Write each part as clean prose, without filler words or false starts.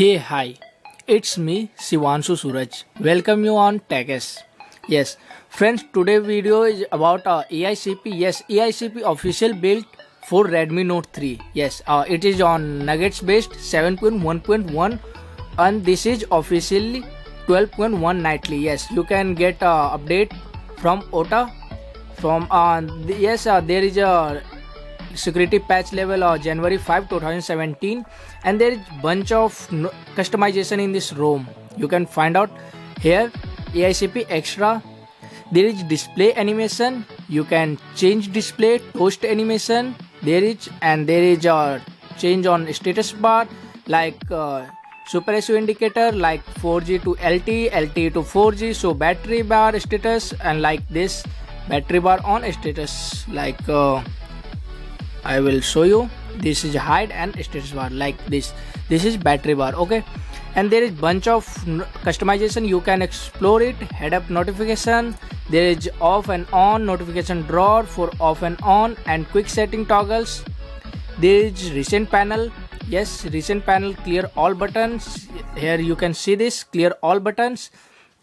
Hey, hi, it's me, Sivanshu Suraj. Welcome you on TechS. Yes, friends, today video is about AICP. Yes, AICP official build for Redmi Note 3. Yes, it is on Nuggets based 7.1.1 and this is officially 12.1 nightly. Yes, you can get update from OTA from there is a security patch level January 5 2017, and there is bunch of customization in this ROM. You can find out here AICP extra. There is display animation. You can change display toast animation. There is a change on status bar like super SU indicator like 4G to LTE to 4G. So battery bar status and like this battery bar on status like. I will show you. This is hide and status bar like this. This is battery bar, okay? And there is bunch of customization. You can explore it. Head up notification. There is off and on notification drawer for off and quick setting toggles. There is recent panel. Yes, recent panel clear all buttons. Here you can see this clear all buttons.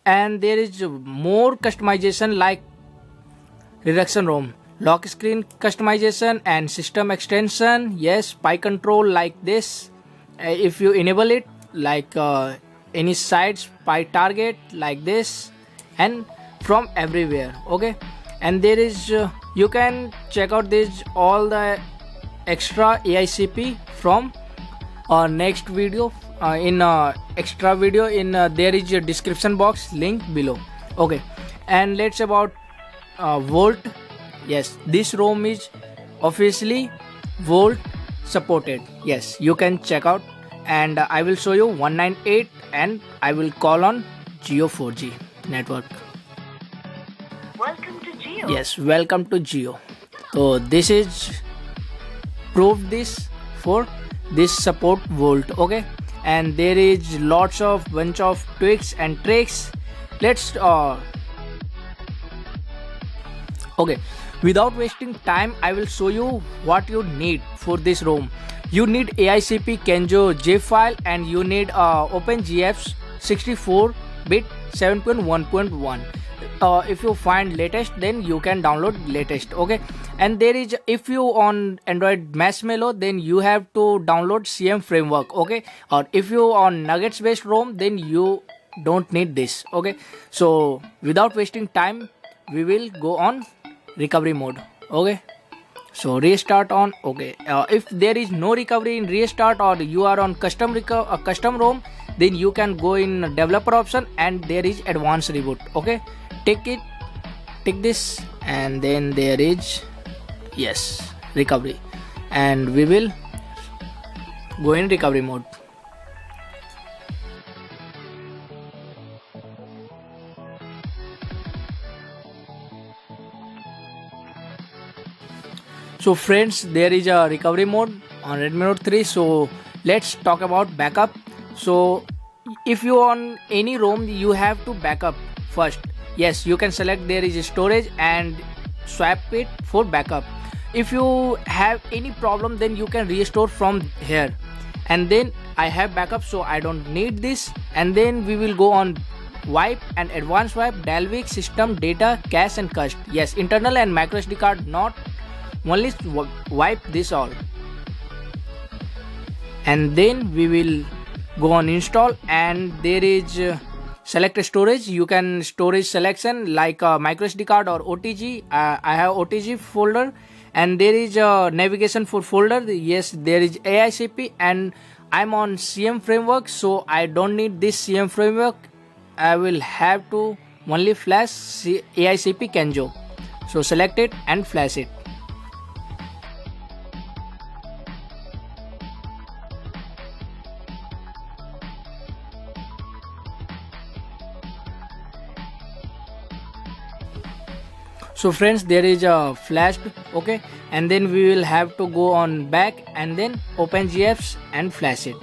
And there is more customization like reduction ROM, lock screen customization and system extension. Yes, pie control like this. If you enable it like any sides pie target like this and from everywhere, okay? And there is you can check out this all the extra AICP from next video in extra video in there is a description box link below, okay? And let's about Volt. Yes, this ROM is officially Volt supported. Yes, you can check out, and I will show you 198 and I will call on Jio 4G network. Welcome to Geo. Yes, welcome to Jio. So this is proved this for this support Volt, okay? And there is lots of bunch of tweaks and tricks. Let's okay, without wasting time I will show you what you need for this ROM. You need AICP Kenjo J file and you need OpenGF's 64-bit 7.1.1. If you find latest then you can download latest, okay? And there is, if you on Android Marshmallow then you have to download CM framework, okay? Or if you on Nuggets based ROM then you don't need this, okay? So without wasting time we will go on recovery mode, okay? So restart on, okay? If there is no recovery in restart or you are on custom ROM, then you can go in developer option and there is advanced reboot, okay? Take this and then there is yes recovery and we will go in recovery mode. So friends, there is a recovery mode on Redmi Note 3. So let's talk about backup. So if you on any ROM, you have to backup first. Yes, you can select there is storage and swap it for backup. If you have any problem, then you can restore from here. And then I have backup, so I don't need this. And then we will go on wipe and advanced wipe, Dalvik, system, data, cache and cache. Yes, internal and micro SD card not. Only wipe this all and then we will go on install and there is select storage. You can storage selection like micro SD card or OTG. I have OTG folder and there is navigation for folder. Yes, there is AICP and I'm on CM framework, so I don't need this CM framework. I will have to only flash AICP Kenjo. So select it and flash it. So friends, there is a flashed, okay? And then we will have to go on back and then open GFs and flash it.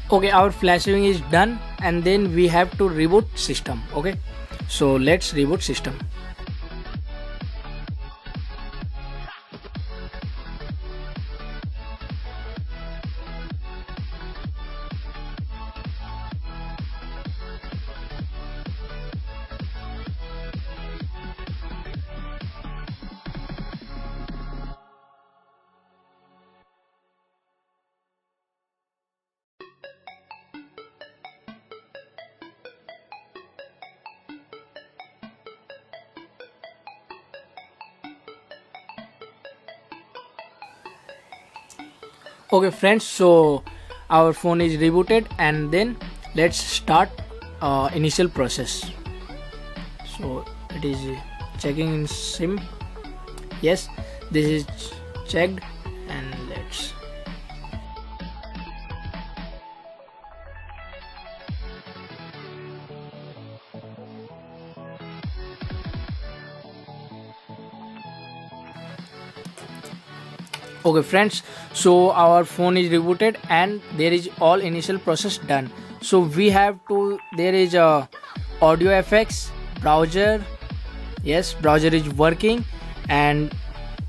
Okay, our flashing is done, and then we have to reboot system. Okay, so let's reboot system. Okay friends, so our phone is rebooted, and then let's start initial process. So it is checking in sim. Yes, this is checked, and let's. Okay friends, so our phone is rebooted, and there is all initial process done. So we have to, there is a audio effects, browser. Yes, browser is working, and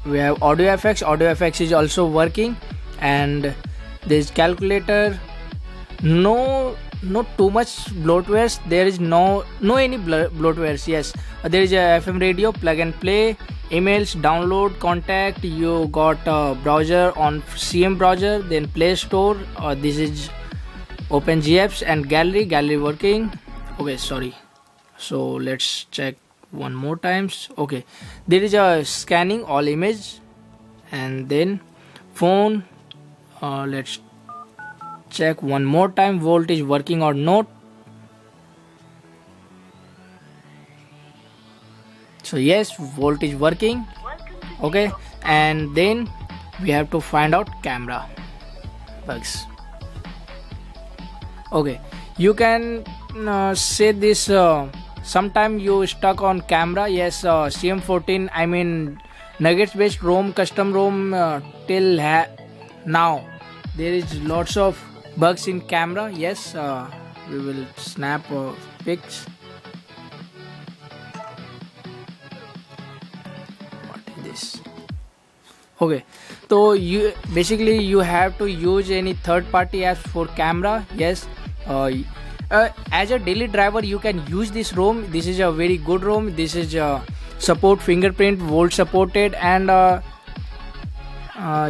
we have audio effects is also working, and there's calculator. No too much bloatwares, there is no any bloatwares. Yes, there is a FM radio, plug and play, emails, download, contact. You got a browser on CM browser, then Play Store. This is OpenGApps and gallery working. Okay, sorry, so let's check one more times. Okay, there is a scanning all image, and then phone. Let's check one more time, volt is working or not. So yes, volt is working. Okay, and then we have to find out camera bugs. Okay, you can say this, sometime you stuck on camera. Yes, CM14, I mean nuggets based ROM, custom ROM, till now there is lots of bugs in camera. Yes, we will snap pics. What is this? Okay, so you basically you have to use any third party apps for camera. Yes, as a daily driver you can use this ROM. This is a very good ROM. This is support fingerprint, volt supported, and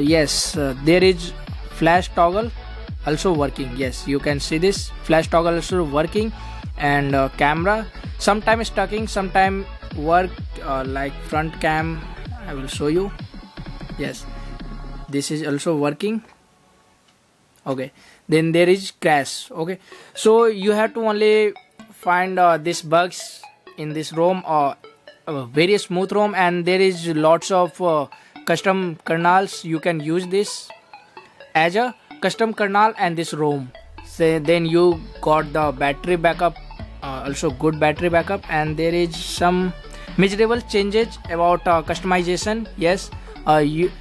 yes, there is flash toggle also working. Yes, you can see this flash toggle also working, and camera sometime stucking, sometime work, like front cam. I will show you. Yes, this is also working. Okay, then there is crash. Okay, so you have to only find these bugs in this ROM, very smooth ROM, and there is lots of custom kernels. You can use this as a custom kernel and this ROM. So then you got the battery backup, also good battery backup, and there is some measurable changes about customization. Yes, you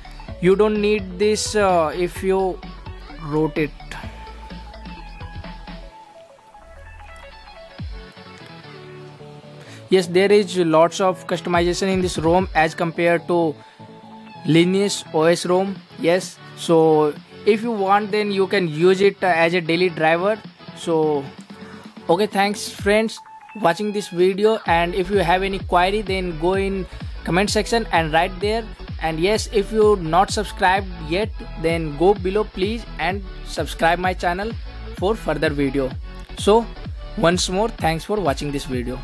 don't need this if you wrote it. Yes, there is lots of customization in this ROM as compared to Linux OS ROM. Yes, so if you want, then you can use it as a daily driver. So okay, thanks friends watching this video, and if you have any query, then go in comment section and write there. And yes, if you not subscribed yet, then go below please and subscribe my channel for further video. So once more, thanks for watching this video.